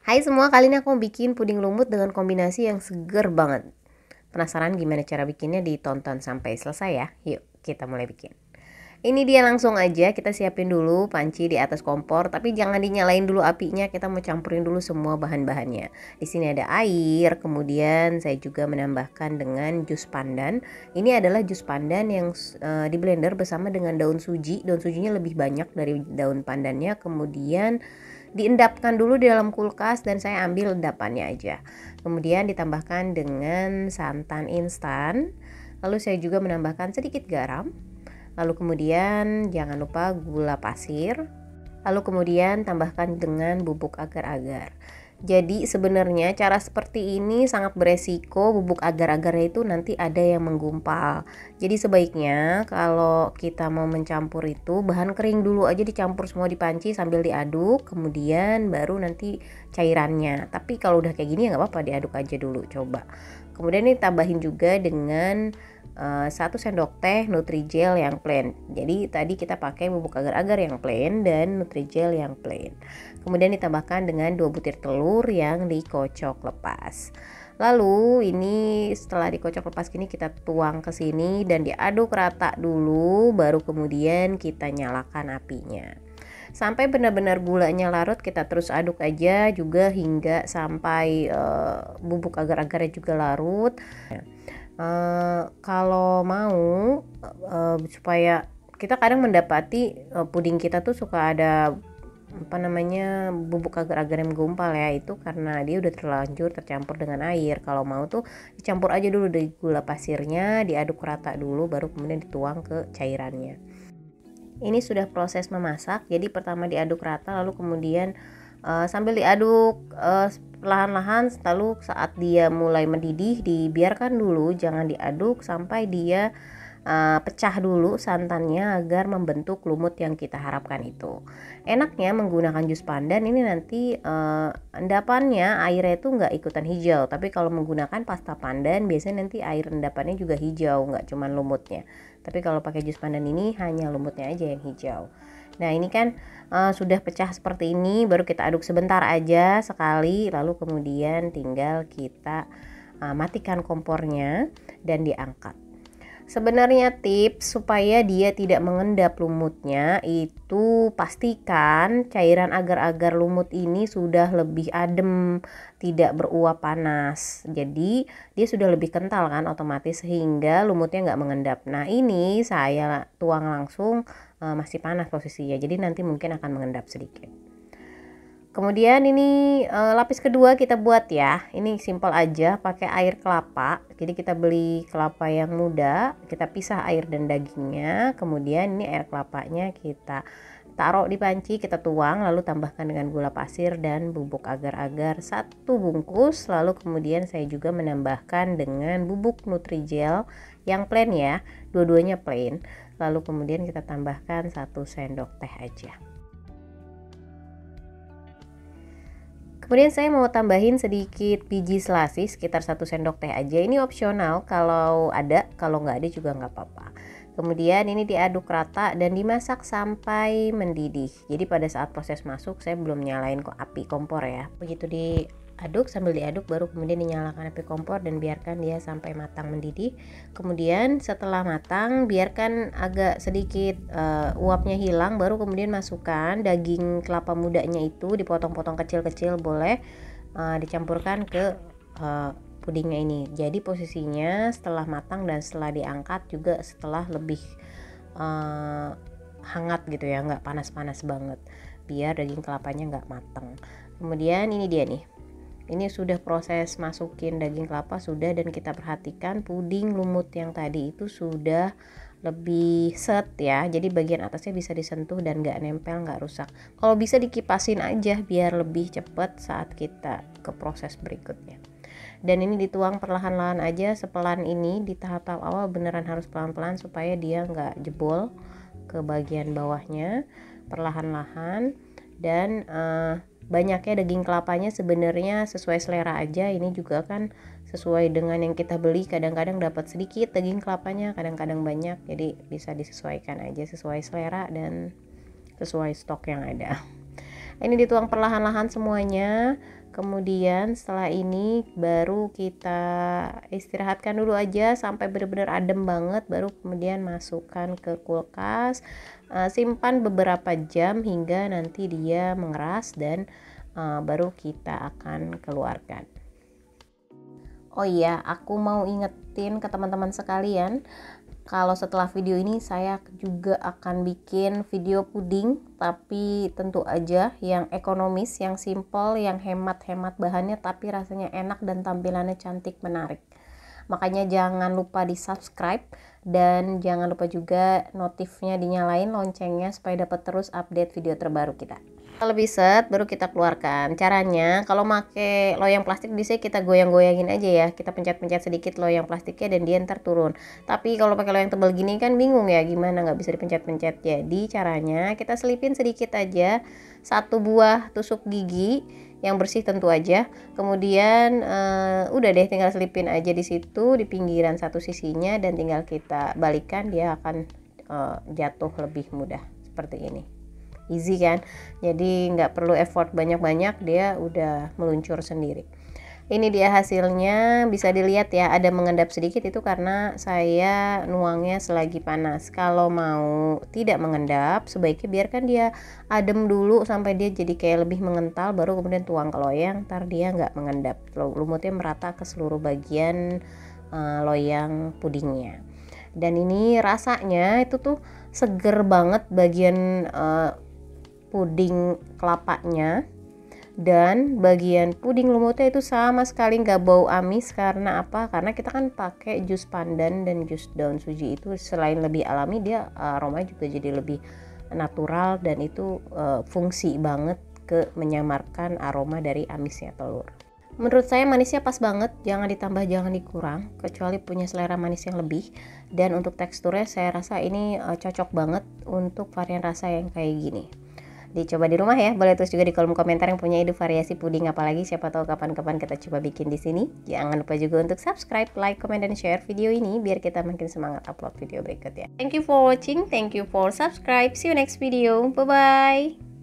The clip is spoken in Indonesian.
Hai semua, kali ini aku mau bikin puding lumut dengan kombinasi yang seger banget. Penasaran gimana cara bikinnya? Ditonton sampai selesai ya. Yuk, kita mulai bikin. Ini dia, langsung aja kita siapin dulu panci di atas kompor, tapi jangan dinyalain dulu apinya. Kita mau campurin dulu semua bahan-bahannya. Di sini ada air, kemudian saya juga menambahkan dengan jus pandan. Ini adalah jus pandan yang di blender bersama dengan daun suji. Daun sujinya lebih banyak dari daun pandannya. Kemudian diendapkan dulu di dalam kulkas dan saya ambil endapannya aja. Kemudian ditambahkan dengan santan instan. Lalu saya juga menambahkan sedikit garam. Lalu kemudian jangan lupa gula pasir. Lalu kemudian tambahkan dengan bubuk agar-agar. Jadi sebenarnya cara seperti ini sangat beresiko, bubuk agar-agarnya itu nanti ada yang menggumpal. Jadi sebaiknya kalau kita mau mencampur itu bahan kering dulu aja, dicampur semua di panci sambil diaduk, kemudian baru nanti cairannya. Tapi kalau udah kayak gini ya nggak apa-apa, diaduk aja dulu coba. Kemudian ini tambahin juga dengan 1 sendok teh Nutrijel yang plain. Jadi tadi kita pakai bubuk agar-agar yang plain dan Nutrijel yang plain. Kemudian ditambahkan dengan 2 butir telur yang dikocok lepas. Lalu ini setelah dikocok lepas gini kita tuang ke sini dan diaduk rata dulu, baru kemudian kita nyalakan apinya. Sampai benar-benar gulanya larut, kita terus aduk aja juga hingga sampai bubuk agar-agarnya juga larut. Kalau mau supaya kita kadang mendapati puding kita tuh suka ada bubuk agar-agar yang menggumpal ya, itu karena dia udah terlanjur tercampur dengan air. Kalau mau tuh dicampur aja dulu dari gula pasirnya, diaduk rata dulu, baru kemudian dituang ke cairannya. Ini sudah proses memasak, jadi pertama diaduk rata, lalu kemudian sambil diaduk perlahan-lahan, lalu saat dia mulai mendidih dibiarkan dulu, jangan diaduk sampai dia pecah dulu santannya agar membentuk lumut yang kita harapkan itu. Enaknya menggunakan jus pandan ini nanti endapannya airnya itu nggak ikutan hijau, tapi kalau menggunakan pasta pandan biasanya nanti air endapannya juga hijau, nggak cuman lumutnya. Tapi kalau pakai jus pandan ini hanya lumutnya aja yang hijau. Nah ini kan sudah pecah seperti ini, baru kita aduk sebentar aja sekali, lalu kemudian tinggal kita matikan kompornya dan diangkat. Sebenarnya tips supaya dia tidak mengendap lumutnya itu pastikan cairan agar-agar lumut ini sudah lebih adem, tidak beruap panas. Jadi dia sudah lebih kental kan otomatis, sehingga lumutnya nggak mengendap. Nah ini saya tuang langsung masih panas posisinya, jadi nanti mungkin akan mengendap sedikit. Kemudian ini lapis kedua kita buat ya. Ini simpel aja, pakai air kelapa. Jadi kita beli kelapa yang muda, kita pisah air dan dagingnya. Kemudian ini air kelapanya kita taruh di panci, kita tuang, lalu tambahkan dengan gula pasir dan bubuk agar-agar 1 bungkus. Lalu kemudian saya juga menambahkan dengan bubuk Nutrijel yang plain ya, dua-duanya plain. Lalu kemudian kita tambahkan 1 sendok teh aja. Kemudian saya mau tambahin sedikit biji selasi, sekitar 1 sendok teh aja. Ini opsional kalau ada, kalau nggak ada juga nggak apa-apa. Kemudian ini diaduk rata dan dimasak sampai mendidih. Jadi pada saat proses masuk saya belum nyalain api kompor ya. Begitu diaduk, sambil diaduk baru kemudian dinyalakan api kompor dan biarkan dia sampai matang mendidih. Kemudian setelah matang biarkan agak sedikit uapnya hilang, baru kemudian masukkan daging kelapa mudanya itu, dipotong-potong kecil-kecil boleh, dicampurkan ke pudingnya ini. Jadi posisinya setelah matang dan setelah diangkat juga setelah lebih hangat gitu ya, nggak panas-panas banget, biar daging kelapanya nggak matang. Kemudian ini dia nih, ini sudah proses masukin daging kelapa sudah, dan kita perhatikan puding lumut yang tadi itu sudah lebih set ya, jadi bagian atasnya bisa disentuh dan nggak nempel, nggak rusak. Kalau bisa dikipasin aja biar lebih cepat saat kita ke proses berikutnya. Dan ini dituang perlahan-lahan aja, sepelan ini di tahap-tahap awal beneran harus pelan-pelan supaya dia nggak jebol ke bagian bawahnya, perlahan-lahan. Dan banyaknya daging kelapanya sebenarnya sesuai selera aja. Ini juga kan sesuai dengan yang kita beli, kadang-kadang dapat sedikit daging kelapanya, kadang-kadang banyak, jadi bisa disesuaikan aja sesuai selera dan sesuai stok yang ada. Ini dituang perlahan-lahan semuanya. Kemudian setelah ini baru kita istirahatkan dulu aja sampai benar-benar adem banget, baru kemudian masukkan ke kulkas, simpan beberapa jam hingga nanti dia mengeras dan baru kita akan keluarkan. Oh iya, aku mau ingetin ke teman-teman sekalian, kalau setelah video ini saya juga akan bikin video puding, tapi tentu aja yang ekonomis, yang simple, yang hemat-hemat bahannya tapi rasanya enak dan tampilannya cantik menarik. Makanya jangan lupa di subscribe dan jangan lupa juga notifnya dinyalain, loncengnya, supaya dapat terus update video terbaru kita. Kalau bisa baru kita keluarkan. Caranya kalau pakai loyang plastik bisa kita goyang-goyangin aja ya, kita pencet-pencet sedikit loyang plastiknya dan dia ntar turun. Tapi kalau pakai loyang tebal gini kan bingung ya, gimana nggak bisa dipencet-pencet. Jadi caranya kita selipin sedikit aja, 1 buah tusuk gigi yang bersih tentu aja. Kemudian udah deh, tinggal selipin aja di situ di pinggiran satu sisinya dan tinggal kita balikan, dia akan jatuh lebih mudah seperti ini. Easy kan, jadi nggak perlu effort banyak-banyak, dia udah meluncur sendiri. Ini dia hasilnya, bisa dilihat ya, ada mengendap sedikit, itu karena saya nuangnya selagi panas. Kalau mau tidak mengendap, sebaiknya biarkan dia adem dulu sampai dia jadi kayak lebih mengental, baru kemudian tuang ke loyang, ntar dia nggak mengendap, lumutnya merata ke seluruh bagian loyang pudingnya. Dan ini rasanya itu tuh seger banget bagian puding kelapanya, dan bagian puding lumutnya itu sama sekali nggak bau amis. Karena apa? Karena kita kan pakai jus pandan dan jus daun suji, itu selain lebih alami, dia aromanya juga jadi lebih natural dan itu fungsi banget ke menyamarkan aroma dari amisnya telur. Menurut saya manisnya pas banget, jangan ditambah jangan dikurang, kecuali punya selera manis yang lebih. Dan untuk teksturnya saya rasa ini cocok banget untuk varian rasa yang kayak gini. Dicoba di rumah ya, boleh tulis juga di kolom komentar yang punya ide variasi puding apalagi, siapa tahu kapan-kapan kita coba bikin di sini. Jangan lupa juga untuk subscribe, like, comment, dan share video ini biar kita makin semangat upload video berikutnya. Thank you for watching, thank you for subscribe, see you next video, bye bye.